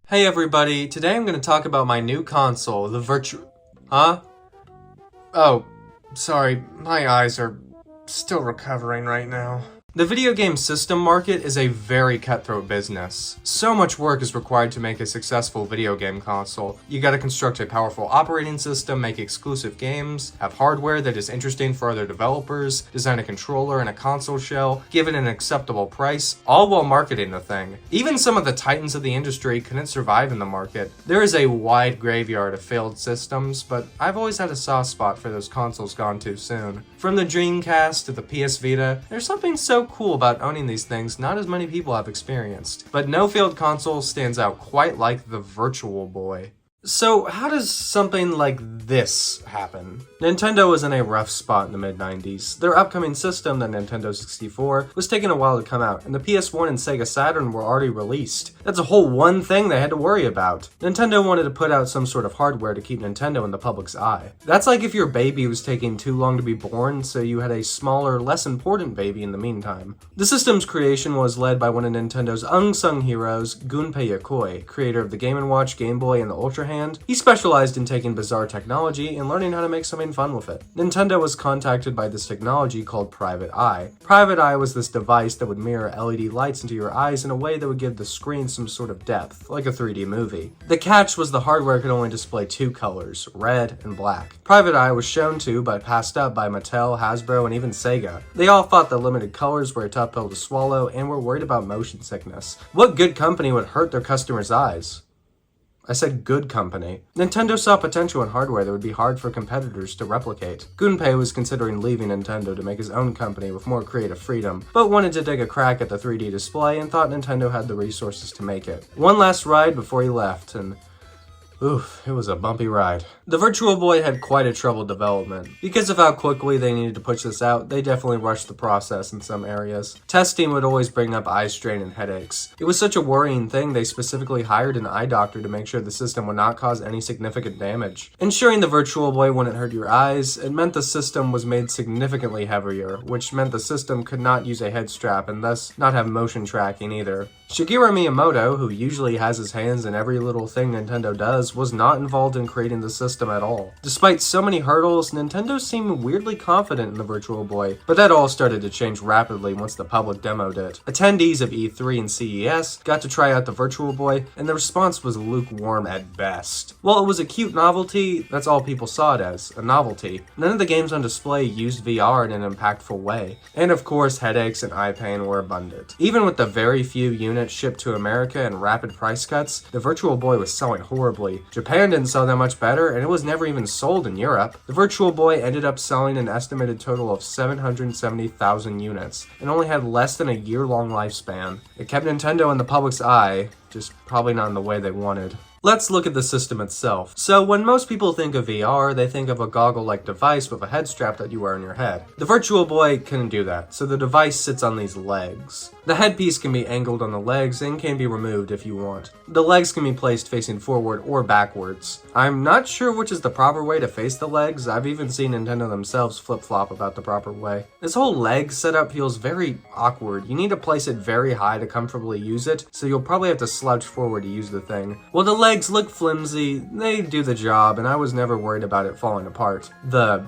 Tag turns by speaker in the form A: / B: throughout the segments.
A: Hey everybody, today I'm going to talk about my new console, the Huh? Oh, sorry, my eyes are still recovering right now. The video game system market is a very cutthroat business. So much work is required to make a successful video game console. You gotta construct a powerful operating system, make exclusive games, have hardware that is interesting for other developers, design a controller and a console shell, give it an acceptable price, all while marketing the thing. Even some of the titans of the industry couldn't survive in the market. There is a wide graveyard of failed systems, but I've always had a soft spot for those consoles gone too soon. From the Dreamcast to the PS Vita, there's something so cool about owning these things not as many people have experienced. But no failed console stands out quite like the Virtual Boy. So how does something like this happen? Nintendo was in a rough spot in the mid-90s. Their upcoming system, the Nintendo 64, was taking a while to come out, and the PS1 and Sega Saturn were already released. That's a whole one thing they had to worry about. Nintendo wanted to put out some sort of hardware to keep Nintendo in the public's eye. That's like if your baby was taking too long to be born, so you had a smaller, less important baby in the meantime. The system's creation was led by one of Nintendo's unsung heroes, Gunpei Yokoi, creator of the Game & Watch, Game Boy, and the Ultra Hand. He specialized in taking bizarre technology and learning how to make something fun with it. Nintendo was contacted by this technology called Private Eye. Private Eye was this device that would mirror LED lights into your eyes in a way that would give the screen some sort of depth, like a 3D movie. The catch was the hardware could only display two colors, red and black. Private Eye was shown to, but passed up by Mattel, Hasbro, and even Sega. They all thought that limited colors were a tough pill to swallow and were worried about motion sickness. What good company would hurt their customers' eyes? I said good company. Nintendo saw potential in hardware that would be hard for competitors to replicate. Gunpei was considering leaving Nintendo to make his own company with more creative freedom, but wanted to take a crack at the 3D display and thought Nintendo had the resources to make it. One last ride before he left, and oof, it was a bumpy ride. The Virtual Boy had quite a troubled development. Because of how quickly they needed to push this out, they definitely rushed the process in some areas. Testing would always bring up eye strain and headaches. It was such a worrying thing they specifically hired an eye doctor to make sure the system would not cause any significant damage. Ensuring the Virtual Boy wouldn't hurt your eyes, it meant the system was made significantly heavier, which meant the system could not use a head strap and thus not have motion tracking either. Shigeru Miyamoto, who usually has his hands in every little thing Nintendo does, was not involved in creating the system at all. Despite so many hurdles, Nintendo seemed weirdly confident in the Virtual Boy, but that all started to change rapidly once the public demoed it. Attendees of E3 and CES got to try out the Virtual Boy, and the response was lukewarm at best. While it was a cute novelty, that's all people saw it as, a novelty. None of the games on display used VR in an impactful way. And of course, headaches and eye pain were abundant. Even with the very few units shipped to America and rapid price cuts, the Virtual Boy was selling horribly. Japan didn't sell that much better, and it was never even sold in Europe. The Virtual Boy ended up selling an estimated total of 770,000 units, and only had less than a year-long lifespan. It kept Nintendo in the public's eye, just probably not in the way they wanted. Let's look at the system itself. So when most people think of VR, they think of a goggle-like device with a head strap that you wear on your head. The Virtual Boy couldn't do that, so the device sits on these legs. The headpiece can be angled on the legs and can be removed if you want. The legs can be placed facing forward or backwards. I'm not sure which is the proper way to face the legs. I've even seen Nintendo themselves flip-flop about the proper way. This whole leg setup feels very awkward. You need to place it very high to comfortably use it, so you'll probably have to slouch forward to use the thing. Well, the legs look flimsy, they do the job, and I was never worried about it falling apart. The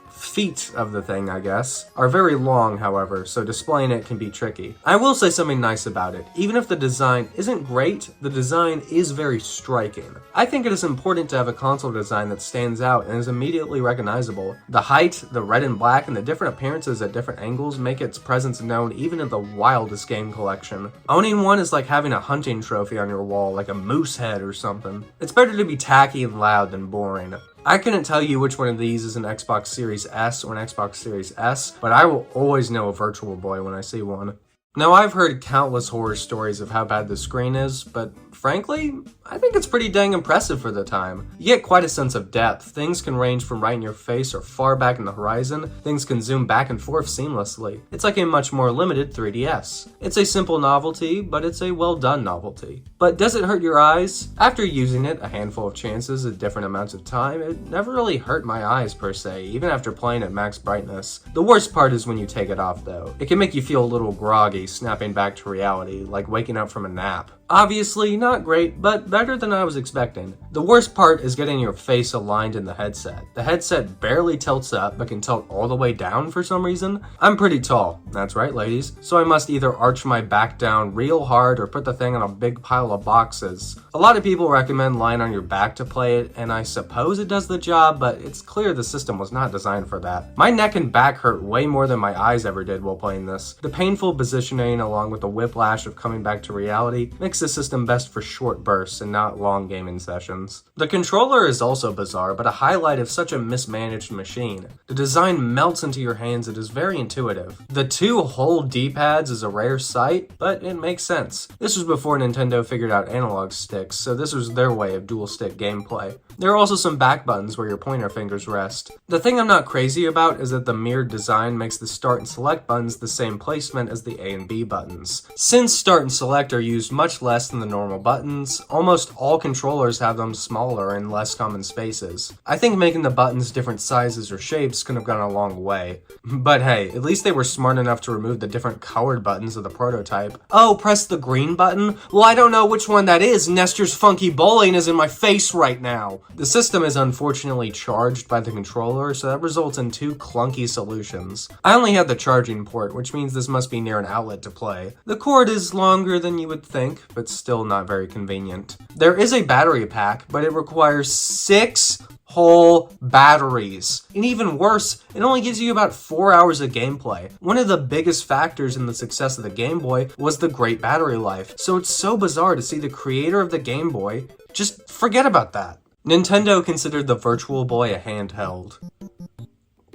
A: feet of the thing, I guess, are very long, however, so displaying it can be tricky. I will say something nice about it. Even if the design isn't great, the design is very striking. I think it is important to have a console design that stands out and is immediately recognizable. The height, the red and black, and the different appearances at different angles make its presence known even in the wildest game collection. Owning one is like having a hunting trophy on your wall, like a moose head or something. It's better to be tacky and loud than boring. I couldn't tell you which one of these is an Xbox Series S or an Xbox Series S, but I will always know a Virtual Boy when I see one. Now, I've heard countless horror stories of how bad the screen is, but frankly, I think it's pretty dang impressive for the time. You get quite a sense of depth. Things can range from right in your face or far back in the horizon. Things can zoom back and forth seamlessly. It's like a much more limited 3DS. It's a simple novelty, but it's a well-done novelty. But does it hurt your eyes? After using it a handful of chances at different amounts of time, it never really hurt my eyes per se, even after playing at max brightness. The worst part is when you take it off though. It can make you feel a little groggy, snapping back to reality, like waking up from a nap. Obviously not great, but better than I was expecting. The worst part is getting your face aligned in the headset. The headset barely tilts up, but can tilt all the way down for some reason. I'm pretty tall, that's right ladies, so I must either arch my back down real hard or put the thing on a big pile of boxes. A lot of people recommend lying on your back to play it, and I suppose it does the job, but it's clear the system was not designed for that. My neck and back hurt way more than my eyes ever did while playing this. The painful positioning along with the whiplash of coming back to reality makes the system best for short bursts and not long gaming sessions. The controller is also bizarre, but a highlight of such a mismanaged machine. The design melts into your hands and is very intuitive. The 2-hole D-pads is a rare sight, but it makes sense. This was before Nintendo figured out analog sticks, so this was their way of dual stick gameplay. There are also some back buttons where your pointer fingers rest. The thing I'm not crazy about is that the mirrored design makes the start and select buttons the same placement as the A and B buttons. Since start and select are used much less than the normal buttons, almost all controllers have them smaller in less common spaces. I think making the buttons different sizes or shapes could have gone a long way. But hey, at least they were smart enough to remove the different colored buttons of the prototype. Oh, press the green button? Well, I don't know which one that is. Nestor's funky bowling is in my face right now. The system is unfortunately charged by the controller, so that results in 2 clunky solutions. I only have the charging port, which means this must be near an outlet to play. The cord is longer than you would think, but still not very convenient. There is a battery pack, but it requires 6 whole batteries. And even worse, it only gives you about 4 hours of gameplay. One of the biggest factors in the success of the Game Boy was the great battery life, so it's so bizarre to see the creator of the Game Boy just forget about that. Nintendo considered the Virtual Boy a handheld.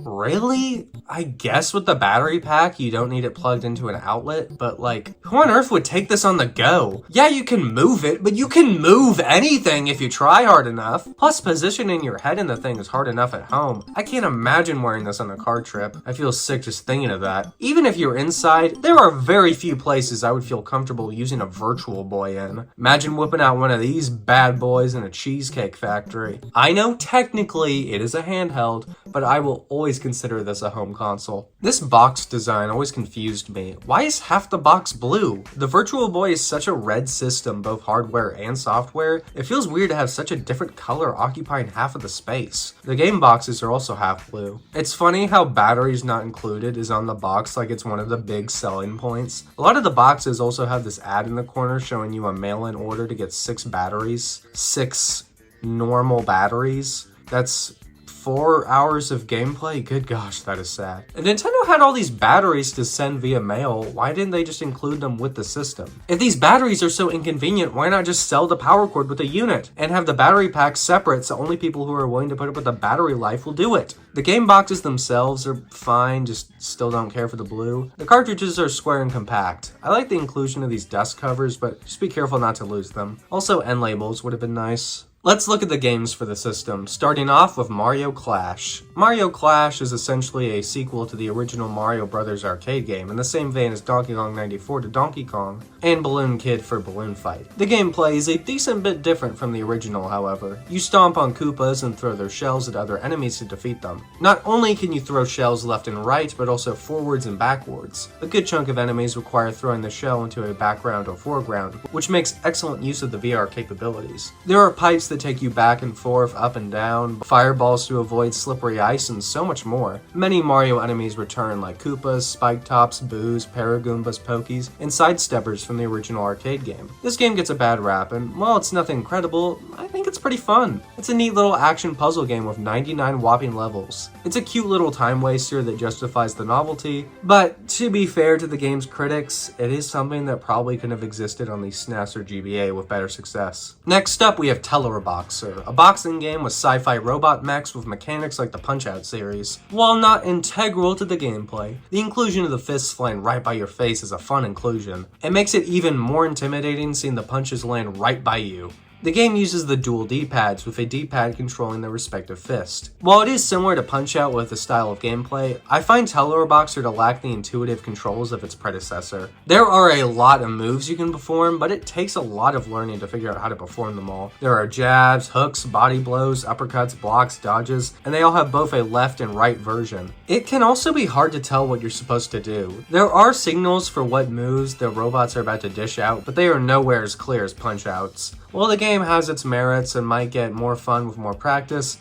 A: Really? I guess with the battery pack, you don't need it plugged into an outlet, but like, who on earth would take this on the go? Yeah, you can move it, but you can move anything if you try hard enough. Plus, positioning your head in the thing is hard enough at home. I can't imagine wearing this on a car trip. I feel sick just thinking of that. Even if you're inside, there are very few places I would feel comfortable using a Virtual Boy in. Imagine whipping out one of these bad boys in a cheesecake factory. I know technically it is a handheld, but I will always consider this a home console. This box design always confused me. Why is half the box blue? The Virtual Boy is such a red system, both hardware and software. It feels weird to have such a different color occupying half of the space. The game boxes are also half blue. It's funny how batteries not included is on the box like it's one of the big selling points. A lot of the boxes also have this ad in the corner showing you a mail-in order to get 6 batteries. 6 normal batteries. That's 4 hours of gameplay? Good gosh, that is sad. And Nintendo had all these batteries to send via mail. Why didn't they just include them with the system? If these batteries are so inconvenient, why not just sell the power cord with a unit and have the battery pack separate so only people who are willing to put up with the battery life will do it? The game boxes themselves are fine, just still don't care for the blue. The cartridges are square and compact. I like the inclusion of these dust covers, but just be careful not to lose them. Also, end labels would have been nice. Let's look at the games for the system, starting off with Mario Clash. Mario Clash is essentially a sequel to the original Mario Bros. Arcade game, in the same vein as Donkey Kong 94 to Donkey Kong, and Balloon Kid for Balloon Fight. The gameplay is a decent bit different from the original, however. You stomp on Koopas and throw their shells at other enemies to defeat them. Not only can you throw shells left and right, but also forwards and backwards. A good chunk of enemies require throwing the shell into a background or foreground, which makes excellent use of the VR capabilities. There are pipes that take you back and forth, up and down, fireballs to avoid slippery ice, and so much more. Many Mario enemies return like Koopas, Spike Tops, Boos, Paragoombas, Pokies, and Sidesteppers from the original arcade game. This game gets a bad rap, and while it's nothing incredible, I think it's pretty fun. It's a neat little action puzzle game with 99 whopping levels. It's a cute little time waster that justifies the novelty, but to be fair to the game's critics, it is something that probably could have existed on the SNES or GBA with better success. Next up, we have Teleboxer, a boxing game with sci-fi robot mechs with mechanics like the Punch-Out series. While not integral to the gameplay, the inclusion of the fists flying right by your face is a fun inclusion. It makes it even more intimidating seeing the punches land right by you. The game uses the dual D-pads, with a D-pad controlling the respective fist. While it is similar to Punch-Out with the style of gameplay, I find Teleroboxer to lack the intuitive controls of its predecessor. There are a lot of moves you can perform, but it takes a lot of learning to figure out how to perform them all. There are jabs, hooks, body blows, uppercuts, blocks, dodges, and they all have both a left and right version. It can also be hard to tell what you're supposed to do. There are signals for what moves the robots are about to dish out, but they are nowhere as clear as Punch-Out's. While the game has its merits and might get more fun with more practice,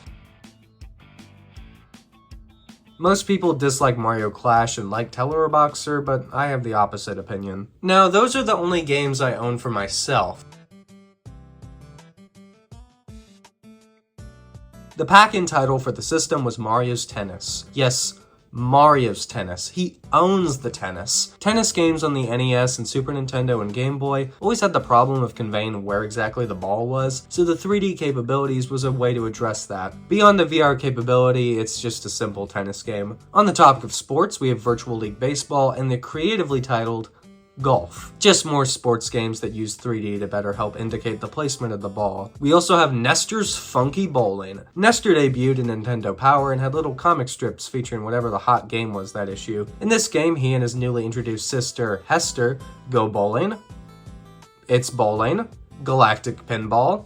A: most people dislike Mario Clash and like Teleroboxer, but I have the opposite opinion. Now, those are the only games I own for myself. The pack-in title for the system was Mario's Tennis. Yes, Mario's Tennis. He owns the tennis. Tennis games on the NES and Super Nintendo and Game Boy always had the problem of conveying where exactly the ball was, so the 3D capabilities was a way to address that. Beyond the VR capability, it's just a simple tennis game. On the topic of sports, we have Virtual League Baseball and the creatively titled Golf. Just more sports games that use 3D to better help indicate the placement of the ball. We also have Nestor's Funky Bowling. Nestor debuted in Nintendo Power and had little comic strips featuring whatever the hot game was that issue. In this game, he and his newly introduced sister, Hester, go bowling. It's bowling. Galactic Pinball.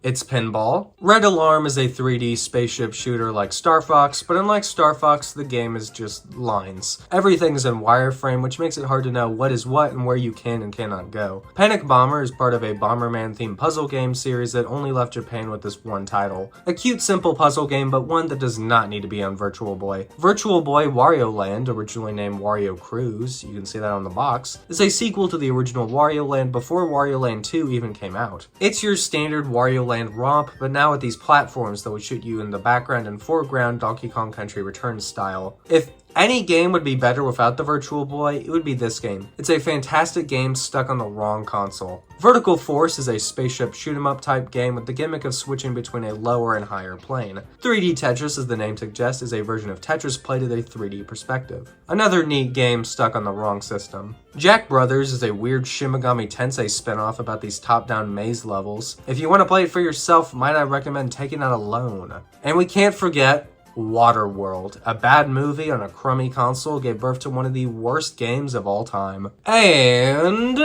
A: It's pinball. Red Alarm is a 3D spaceship shooter like Star Fox, but unlike Star Fox, the game is just lines. Everything's in wireframe, which makes it hard to know what is what and where you can and cannot go. Panic Bomber is part of a Bomberman-themed puzzle game series that only left Japan with this one title. A cute, simple puzzle game, but one that does not need to be on Virtual Boy. Virtual Boy Wario Land, originally named Wario Cruise, you can see that on the box, is a sequel to the original Wario Land before Wario Land 2 even came out. It's your standard Wario Land romp, but now with these platforms that would shoot you in the background and foreground Donkey Kong Country Returns style. If any game would be better without the Virtual Boy, it would be this game. It's a fantastic game stuck on the wrong console. Vertical Force is a spaceship shoot-'em-up type game with the gimmick of switching between a lower and higher plane. 3D Tetris, as the name suggests, is a version of Tetris played at a 3D perspective. Another neat game stuck on the wrong system. Jack Brothers is a weird Shin Megami Tensei spinoff about these top-down maze levels. If you want to play it for yourself, might I recommend taking it alone. And we can't forget Waterworld, a bad movie on a crummy console, gave birth to one of the worst games of all time. And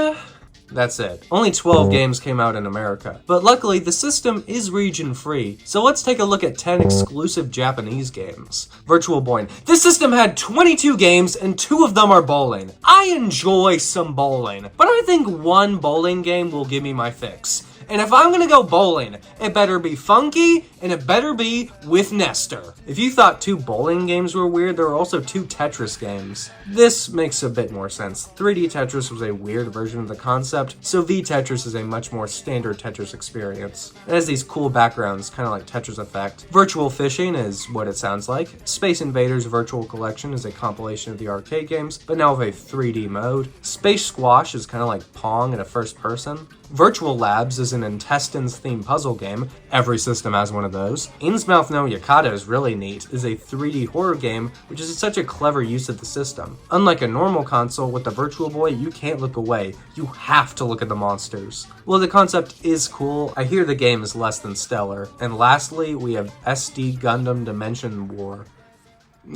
A: that's it. Only 12 games came out in America. But luckily, the system is region-free, so let's take a look at 10 exclusive Japanese games. Virtual Boy. This system had 22 games, and 2 of them are bowling. I enjoy some bowling, but I think one bowling game will give me my fix. And if I'm gonna go bowling, it better be funky, and it better be with Nestor. If you thought 2 bowling games were weird, there are also 2 Tetris games. This makes a bit more sense. 3D Tetris was a weird version of the concept, so V-Tetris is a much more standard Tetris experience. It has these cool backgrounds, kind of like Tetris Effect. Virtual Fishing is what it sounds like. Space Invaders Virtual Collection is a compilation of the arcade games, but now with a 3D mode. Space Squash is kind of like Pong in a first person. Virtual Labs is an intestines-themed puzzle game. Every system has one of those. Innsmouth no Yakata is really neat. It's a 3D horror game, which is such a clever use of the system. Unlike a normal console, with the Virtual Boy, you can't look away. You have to look at the monsters. Well, the concept is cool. I hear the game is less than stellar. And lastly, we have SD Gundam Dimension War.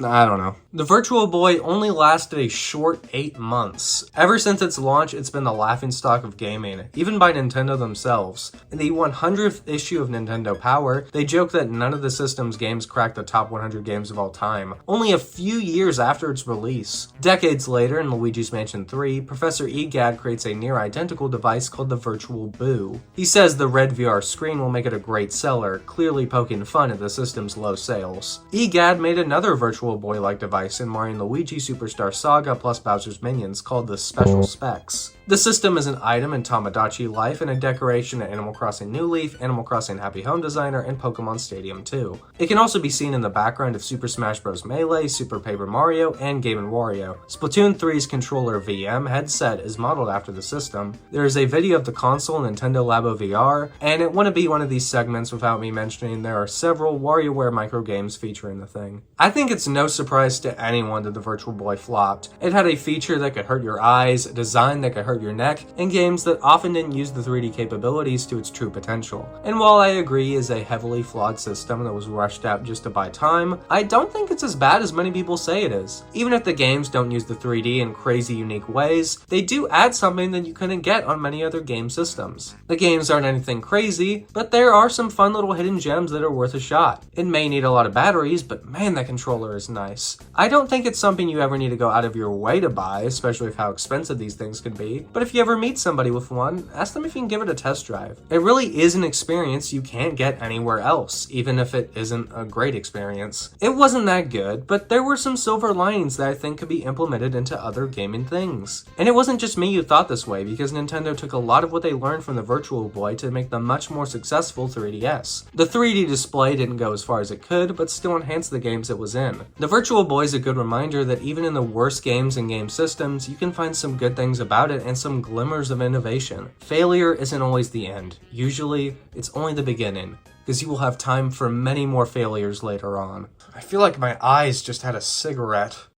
A: I don't know. The Virtual Boy only lasted a short 8 months. Ever since its launch, it's been the laughingstock of gaming, even by Nintendo themselves. In the 100th issue of Nintendo Power, they joke that none of the system's games cracked the top 100 games of all time, only a few years after its release. Decades later, in Luigi's Mansion 3, Professor Egad creates a near-identical device called the Virtual Boo. He says the red VR screen will make it a great seller, clearly poking fun at the system's low sales. Egad made another Virtual Boy-like device in Mario & Luigi Superstar Saga plus Bowser's Minions called the Special Specs. The system is an item in Tamagotchi Life and a decoration in Animal Crossing New Leaf, Animal Crossing Happy Home Designer, and Pokemon Stadium 2. It can also be seen in the background of Super Smash Bros. Melee, Super Paper Mario, and Game & Wario. Splatoon 3's controller VM headset is modeled after the system. There is a video of the console Nintendo Labo VR, and it wouldn't be one of these segments without me mentioning there are several WarioWare micro games featuring the thing. I think it's no surprise to anyone that the Virtual Boy flopped. It had a feature that could hurt your eyes, a design that could hurt hurt your neck, and games that often didn't use the 3D capabilities to its true potential. And while I agree is a heavily flawed system that was rushed out just to buy time, I don't think it's as bad as many people say it is. Even if the games don't use the 3D in crazy unique ways, they do add something that you couldn't get on many other game systems. The games aren't anything crazy, but there are some fun little hidden gems that are worth a shot. It may need a lot of batteries, but man, that controller is nice. I don't think it's something you ever need to go out of your way to buy, especially with how expensive these things can be, but if you ever meet somebody with one, ask them if you can give it a test drive. It really is an experience you can't get anywhere else, even if it isn't a great experience. It wasn't that good, but there were some silver linings that I think could be implemented into other gaming things. And it wasn't just me who thought this way, because Nintendo took a lot of what they learned from the Virtual Boy to make the much more successful 3DS. The 3D display didn't go as far as it could, but still enhanced the games it was in. The Virtual Boy is a good reminder that even in the worst games and game systems, you can find some good things about it and some glimmers of innovation. Failure isn't always the end. Usually, it's only the beginning, because you will have time for many more failures later on. I feel like my eyes just had a cigarette.